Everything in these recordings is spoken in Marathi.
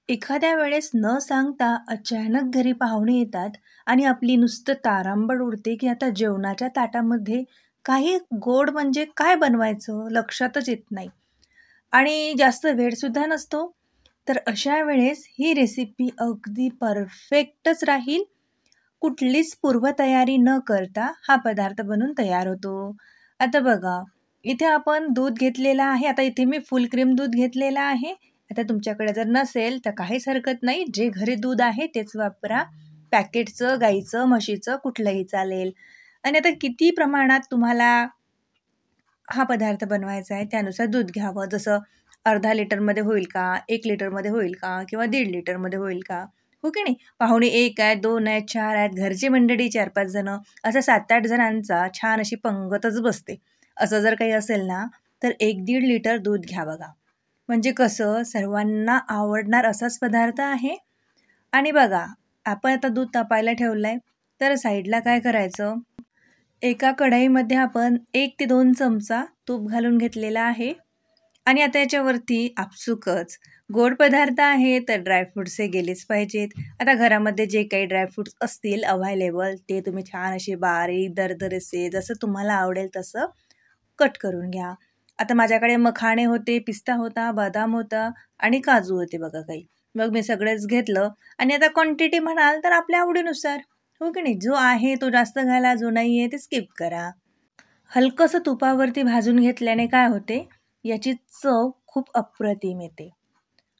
एखाद्या वेळेस न सांगता अचानक घरी पाहुणे येतात आणि आपली नुसतं तारांबळ उडते की आता जेवणाच्या ताटामध्ये काही गोड म्हणजे काय बनवायचं लक्षातच येत नाही आणि जास्त वेळसुद्धा नसतो. तर अशा वेळेस ही रेसिपी अगदी परफेक्टच राहील. कुठलीच पूर्वतयारी न करता हा पदार्थ बनून तयार होतो. आता बघा, इथे आपण दूध घेतलेलं आहे. आता इथे मी फुल क्रीम दूध घेतलेलं आहे. आता तुमच्याकडे जर नसेल तर काहीच हरकत नाही. जे घरी दूध आहे तेच वापरा. पॅकेटचं, गाईचं, म्हशीचं कुठलंही चालेल. आणि आता किती प्रमाणात तुम्हाला हा पदार्थ बनवायचा आहे त्यानुसार दूध घ्यावं. जसं अर्धा लिटरमध्ये होईल का? 1 लिटरमध्ये होईल का? किंवा 1.5 लिटरमध्ये होईल का? हो की नाही? पाहुणे 1 आहेत, 2 आहेत, 4 आहेत, घरची मंडळी 4-5 जणं, असं 7-8 जणांचा छान अशी पंगतच बसते. असं जर काही असेल ना, तर 1-1.5 लिटर दूध घ्या बघा. म्हणजे कसं सर्वांना आवडणार असाच पदार्थ आहे. आणि बघा, आपण आता दूध तापायला ठेवलंय, तर साईडला काय करायचं? एका कढईमध्ये आपण 1 ते 2 चमचा तूप घालून घेतलेला आहे आणि आता याच्यावरती आपसुकच गोड पदार्थ आहे तर ड्रायफ्रुट्स हे गेलेच पाहिजेत. आता घरामध्ये जे काही ड्रायफ्रुट्स असतील अव्हायलेबल ते तुम्ही छान असे बारीक दरदरेसे जसं तुम्हाला आवडेल तसं कट करून घ्या. आता माझ्याकडे मखाणे होते, पिस्ता होता, बदाम होता आणि काजू होते बघा काही. मग मी सगळंच घेतलं आणि आता क्वांटिटी म्हणाल तर आपल्या आवडीनुसार. हो की नाही? जो आहे तो जास्त घाला, जो नाही आहे ते स्किप करा. हलकंसं तुपावरती भाजून घेतल्याने काय होते, याची चव खूप अप्रतिम येते.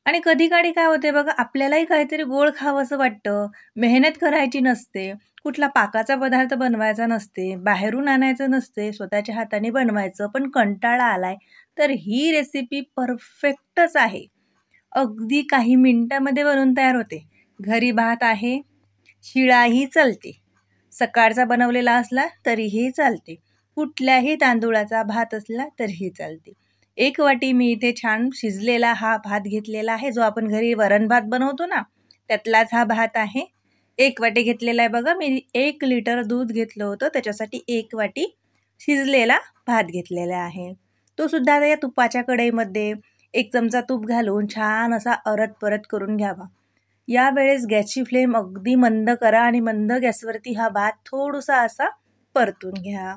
आणि कधी-काळी काय होते बघा, आपल्यालाही काहीतरी गोड खावंसं वाटतं, मेहनत करायची नसते, कुठला पाकाचा पदार्थ बनवायचा नसते, बाहेरून आणायचं नसते, स्वतःच्या हाताने बनवायचं, पण कंटाळा आलाय, तर ही रेसिपी परफेक्टच आहे. अगदी काही मिनिटामध्ये बनवून तयार होते. घरी भात आहे, शिळाही चालते. सकाळचा बनवलेला असला तरीही चालते. कुठल्याही तांदूळाचा भात असला तरीही चालते. 1 वाटी मी इथे छान शिजलेला हा भात घेतलेला आहे, जो आपण घरी वरण भात बनवतो ना, त्यातलाच हा भात आहे. 1 वाटी घेतलेला आहे बघा. मी 1 लिटर दूध घेतलं होतं, त्याच्यासाठी 1 वाटी शिजलेला भात घेतलेला आहे. तो सुद्धा आता या तुपाच्या कढईमध्ये 1 चमचा तूप घालून छान असा परत करून घ्यावा. यावेळेस गॅसची फ्लेम अगदी मंद करा आणि मंद गॅसवरती हा भात थोडासा असा परतून घ्या.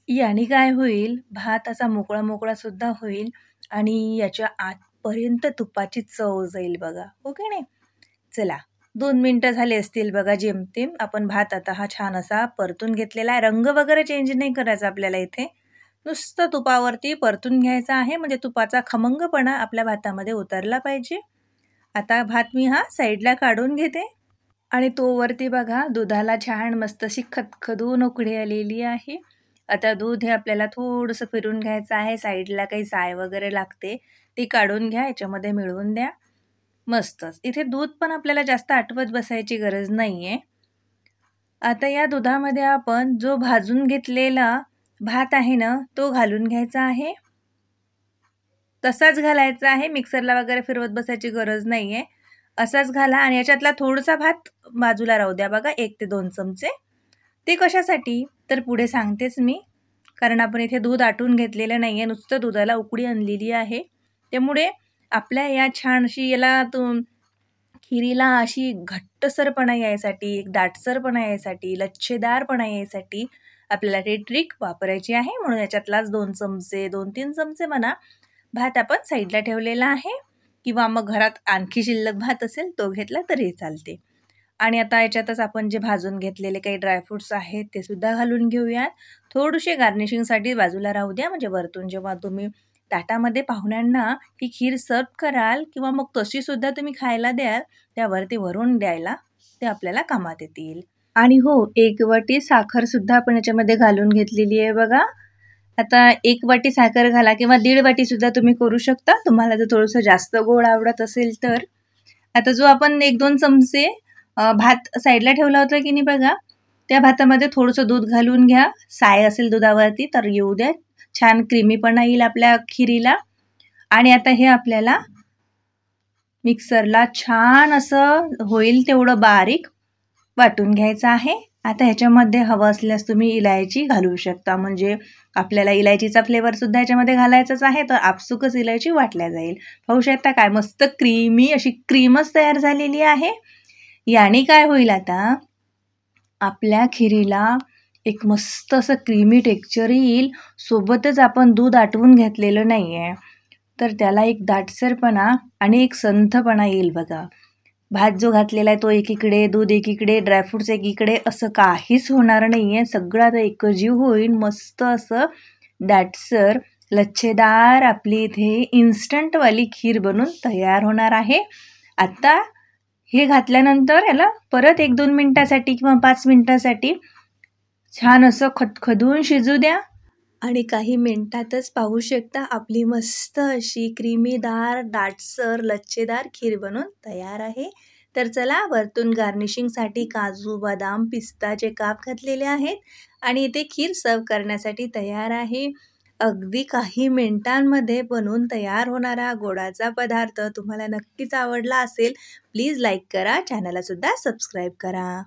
याने काय होईल, भात असा मोकळा सुद्धा होईल आणि याच्या आतपर्यंत तुपाची चव जाईल बघा. हो की नाही? चला 2 मिनिटं झाले असतील बघा जेमतेम. आपण भात आता हा छान असा परतून घेतलेला आहे. रंग वगैरे चेंज नाही करायचा आपल्याला इथे. नुसतं तुपावरती परतून घ्यायचा आहे, म्हणजे तुपाचा खमंगपणा आपल्या भातामध्ये उतरला पाहिजे. आता भात मी हा साईडला काढून घेते आणि तोवरती बघा दुधाला छान मस्त अशी खदखदून उकळी आलेली आहे. आता दूध हे आपल्याला थोडंसं फिरून घ्यायचं आहे. साईडला काही साय वगैरे लागते ती काढून घ्या, याच्यामध्ये मिळवून द्या. मस्तच. इथे दूध पण आपल्याला जास्त आटवत बसायची गरज नाही आहे. आता या दुधामध्ये आपण जो भाजून घेतलेला भात आहे ना, तो घालून घ्यायचा आहे. तसाच घालायचा आहे, मिक्सरला वगैरे फिरवत बसायची गरज नाही आहे. असाच घाला आणि याच्यातला थोडासा भात बाजूला राहू द्या बघा, 1 ते 2 चमचे. ते कशासाठी तर पुढे सांगतेच मी. कारण आपण इथे दूध आटून घेतलेलं नाही आहे, नुसतं दुधाला उकळी आणलेली आहे. त्यामुळे आपल्या या छान अशी याला खिरीला अशी घट्टसरपणा यायसाठी, एक दाटसरपणा यायसाठी, लच्छेदारपणा यायसाठी आपल्याला ती ट्रिक वापरायची आहे. म्हणून याच्यातलाच 2 चमचे, 2-3 चमचे म्हणा, भात आपण साईडला ठेवलेला आहे. किंवा मग घरात आणखी शिल्लक भात असेल तो घेतला तरी चालते. आणि आता याच्यातच आपण जे भाजून घेतलेले काही ड्रायफ्रुट्स आहेत ते सुद्धा घालून घेऊयात. थोडेसे गार्निशिंगसाठी बाजूला राहू द्या, म्हणजे वरतून जेव्हा तुम्ही ताटामध्ये पाहुण्यांना ही खीर सर्व्ह कराल किंवा मग तशी सुद्धा तुम्ही खायला द्याल, त्यावरती वरून द्यायला ते आपल्याला कामात येतील. आणि हो, 1 वाटी साखर सुद्धा आपण याच्यामध्ये घालून घेतलेली आहे बघा. आता 1 वाटी साखर घाला किंवा 1.5 वाटी सुद्धा तुम्ही करू शकता, तुम्हाला जर थोडंसं जास्त गोड आवडत असेल तर. आता जो आपण 1-2 चमचे भात साईडला ठेवला होता की नाही बघा, त्या भातामध्ये थोडंसं दूध घालून घ्या. साय असेल दुधावरती तर येऊ द्या, छान क्रीमीपणा येईल आपल्या खिरीला. आणि आता हे आपल्याला मिक्सरला छान असं होईल तेवढं बारीक वाटून घ्यायचं आहे. आता ह्याच्यामध्ये हवं असल्यास तुम्ही इलायची घालू शकता, म्हणजे आपल्याला इलायचीचा फ्लेवरसुद्धा ह्याच्यामध्ये घालायचाच आहे, तर आपसुकच इलायची वाटल्या जाईल. पाहू शकता काय मस्त क्रीमी अशी क्रीमच तयार झालेली आहे. याने काय होईल आता आपल्या खिरीला एक मस्त असं क्रीमी टेक्स्चर येईल. सोबतच आपण दूध आटवून घेतलेलं नाही आहे, तर त्याला एक दाटसरपणा आणि एक संथपणा येईल बघा. भात जो घातलेला आहे तो एकीकडे, दूध एकीकडे, ड्रायफ्रुट्स एकीकडे, असं काहीच होणार नाही आहे. सगळं आता एकजीव होईल. मस्त असं दाटसर, लच्छेदार आपली इथे इन्स्टंटवाली खीर बनून तयार होणार आहे. आता हे घातल्यानंतर याला परत 1-2 मिनिटासाठी किंवा 5 मिनिटासाठी छान असं खदखदून शिजू द्या. आणि काही मिनिटातच पाहू शकता आपली मस्त अशी क्रीमीदार, दाटसर, लच्छेदार खीर बनून तयार आहे. तर चला, वरतून गार्निशिंगसाठी काजू, बदाम, पिस्ताचे काप घातलेले आहेत आणि इथे खीर सर्व करण्यासाठी तयार आहे. अगदी काही मिनिटांमध्ये बनवून तयार होणारा गोडाचा पदार्थ तुम्हाला नक्कीच आवडला असेल. प्लीज लाईक करा, चॅनलला सुद्धा सबस्क्राईब करा.